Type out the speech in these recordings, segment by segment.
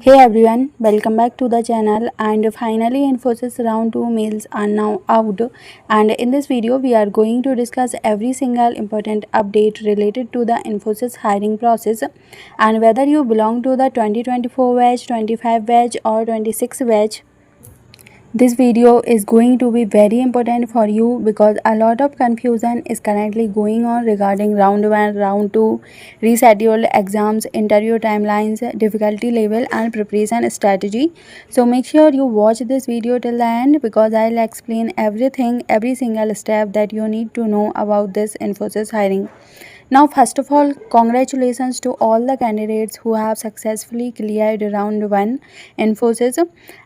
Hey everyone, welcome back to the channel. And finally Infosys Round 2 mails are now out, and in this video we are going to discuss every single important update related to the Infosys hiring process, and whether you belong to the 2024 batch, 25 batch or 26 batch. This video is going to be very important for you because a lot of confusion is currently going on regarding round 1, round 2, rescheduled exams, interview timelines, difficulty level and preparation strategy. So make sure you watch this video till the end because I'll explain everything, every single step that you need to know about this Infosys hiring. Now, first of all, congratulations to all the candidates who have successfully cleared round 1 Infosys,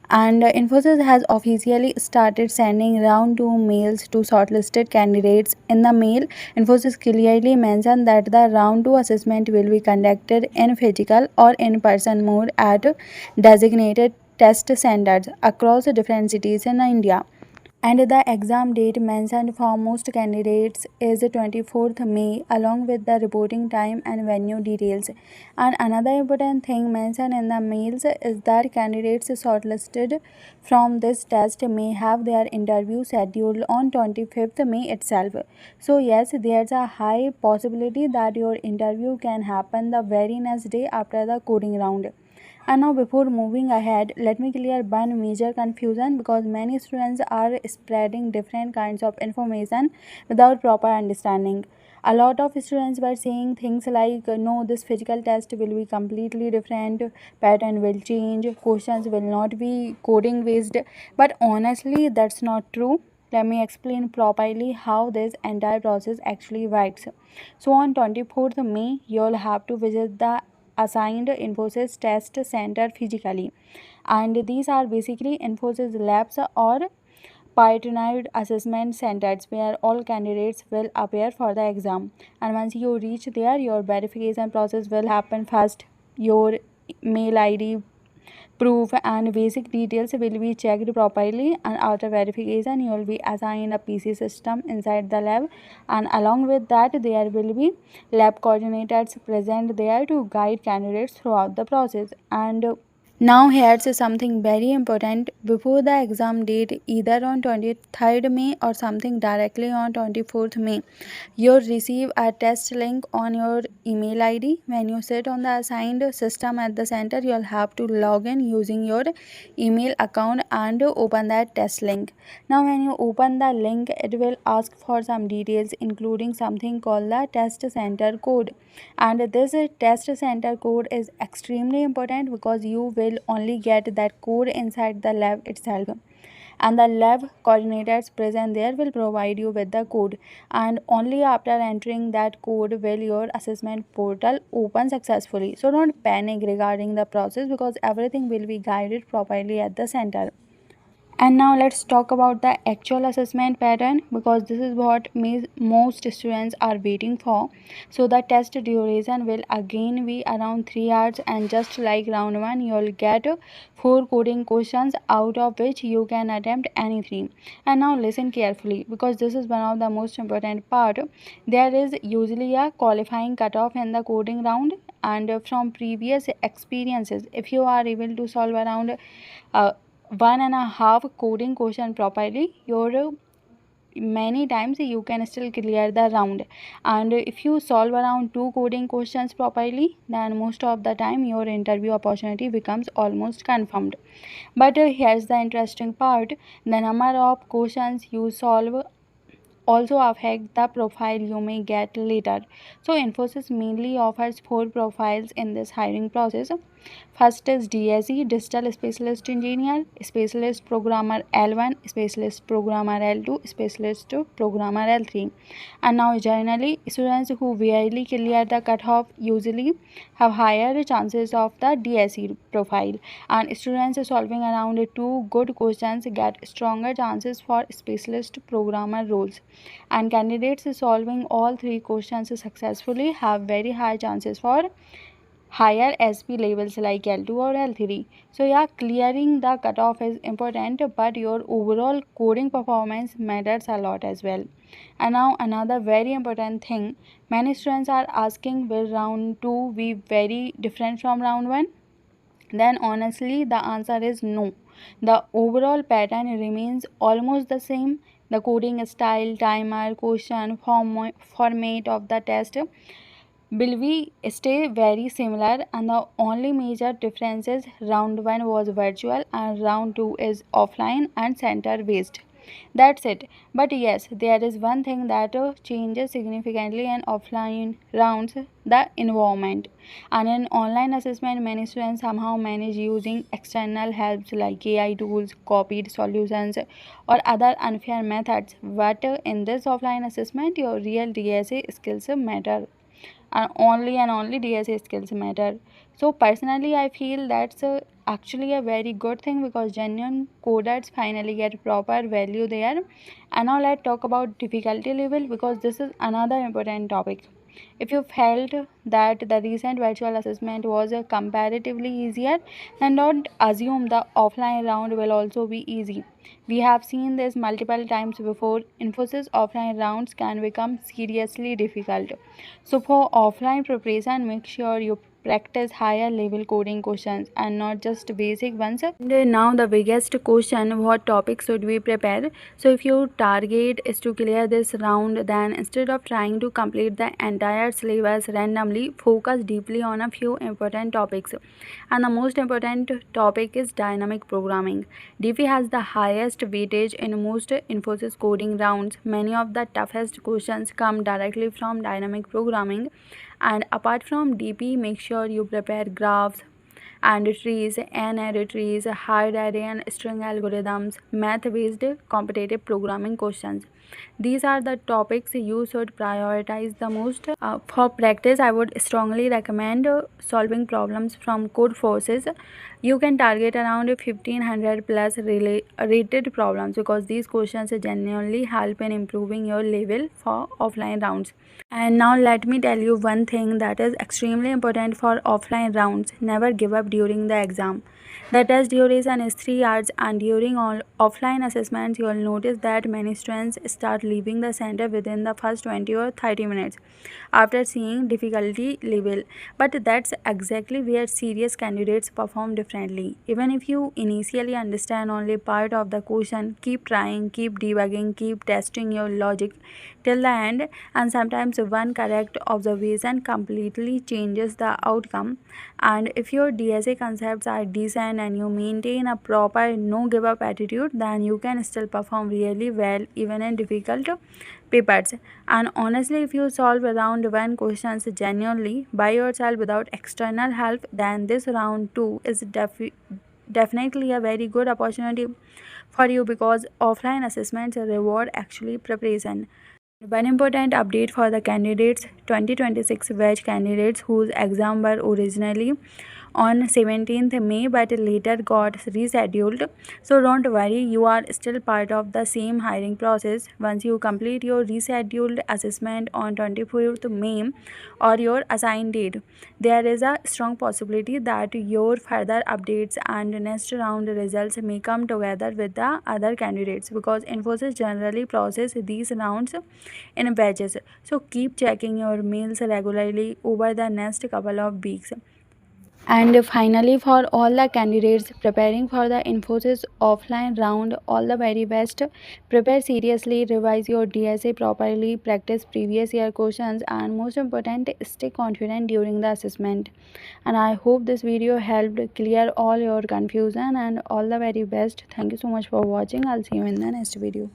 and Infosys has officially started sending round 2 mails to shortlisted candidates. In the mail, Infosys clearly mentioned that the round 2 assessment will be conducted in physical or in-person mode at designated test centers across different cities in India. And the exam date mentioned for most candidates is 24th May along with the reporting time and venue details. And another important thing mentioned in the mails is that candidates shortlisted from this test may have their interview scheduled on 25th May itself. So yes, there's a high possibility that your interview can happen the very next day after the coding round. And now before moving ahead, let me clear one major confusion because many students are spreading different kinds of information without proper understanding. A lot of students were saying things like, no, this physical test will be completely different, pattern will change, questions will not be coding based. But honestly, that's not true. Let me explain properly how this entire process actually works. So on 24th May, you'll have to visit the assigned Infosys test center physically, and these are basically Infosys labs or partnered assessment centers where all candidates will appear for the exam. And once you reach there, your verification process will happen first. Your mail ID, proof and basic details will be checked properly, and after verification you will be assigned a PC system inside the lab, and along with that there will be lab coordinators present there to guide candidates throughout the process. And now here's something very important. Before the exam date, either on 23rd May or something directly on 24th May, you'll receive a test link on your email ID. When you sit on the assigned system at the center, you'll have to log in using your email account and open that test link. Now when you open the link, it will ask for some details including something called the test center code, and this test center code is extremely important because you will only get that code inside the lab itself, and the lab coordinators present there will provide you with the code, and only after entering that code will your assessment portal open successfully. So don't panic regarding the process because everything will be guided properly at the center. And now let's talk about the actual assessment pattern because this is what most students are waiting for. So the test duration will again be around 3 hours, and just like round 1 you'll get 4 coding questions out of which you can attempt any 3. And now listen carefully because this is one of the most important part. There is usually a qualifying cutoff in the coding round, and from previous experiences, if you are able to solve around uh, 1.5 coding question properly, your many times you can still clear the round, and if you solve around 2 coding questions properly, then most of the time your interview opportunity becomes almost confirmed. But here's the interesting part: the number of questions you solve also affect the profile you may get later. So Infosys mainly offers 4 profiles in this hiring process. First is DSE, Digital Specialist Engineer, Specialist Programmer L1, Specialist Programmer L2, Specialist Programmer L3. And now generally, students who barely clear the cutoff usually have higher chances of the DSE profile, and students solving around 2 good questions get stronger chances for Specialist Programmer roles, and candidates solving all 3 questions successfully have very high chances for higher SP levels like L2 or L3. So yeah, clearing the cutoff is important, but your overall coding performance matters a lot as well. And now another very important thing, many students are asking, will round 2 be very different from round 1? then honestly the answer is no. The overall pattern remains almost the same. The coding style, timer, question, format of the test will we stay very similar, and the only major difference is round 1 was virtual and round 2 is offline and center based. That's it. But yes, there is one thing that changes significantly in offline rounds: the environment. And in online assessment, many students somehow manage using external helps like AI tools, copied solutions, or other unfair methods. But in this offline assessment, your real DSA skills matter, and only DSA skills matter. So personally, I feel that's actually a very good thing because genuine coders finally get proper value there. And now let's talk about difficulty level, because this is another important topic. If you felt that the recent virtual assessment was comparatively easier, then don't assume the offline round will also be easy. We have seen this multiple times before. Infosys offline rounds can become seriously difficult. So for offline preparation, make sure you practice higher level coding questions and not just basic ones. And now the biggest question: what topics should we prepare? So if your target is to clear this round, then instead of trying to complete the entire syllabus randomly, focus deeply on a few important topics. And the most important topic is dynamic programming. DP has the highest weightage in most Infosys coding rounds. Many of the toughest questions come directly from dynamic programming. And apart from DP, make sure you prepare graphs and trees, n-array trees, hard array and string algorithms, math-based competitive programming questions. These are the topics you should prioritize the most. For practice, I would strongly recommend solving problems from code forces. You can target around 1500 plus rated problems, because these questions genuinely help in improving your level for offline rounds. And now let me tell you one thing that is extremely important for offline rounds: never give up during the exam. The test duration is 3 hours, and during all offline assessments, you will notice that many students start leaving the center within the first 20 or 30 minutes after seeing difficulty level. But that's exactly where serious candidates perform differently. Even if you initially understand only part of the question, keep trying, keep debugging, keep testing your logic till the end, and sometimes one correct observation completely changes the outcome. And if your DSA concepts are decent and you maintain a proper no give up attitude, then you can still perform really well even in difficult papers. And honestly, if you solve around one questions genuinely by yourself without external help, then this round 2 is definitely a very good opportunity for you, because offline assessments reward actually preparation. One important update for the candidates: 2026 batch candidates whose exam were originally on 17th May but later got rescheduled. So don't worry, you are still part of the same hiring process. Once you complete your rescheduled assessment on 24th May or your assigned date, there is a strong possibility that your further updates and next round results may come together with the other candidates, because Infosys generally process these rounds in batches. So keep checking your mails regularly over the next couple of weeks. And finally, for all the candidates preparing for the Infosys offline round, all the very best. Prepare seriously, revise your DSA properly, practice previous year questions, and most important, stay confident during the assessment. And I hope this video helped clear all your confusion, and all the very best. Thank you so much for watching. I'll see you in the next video.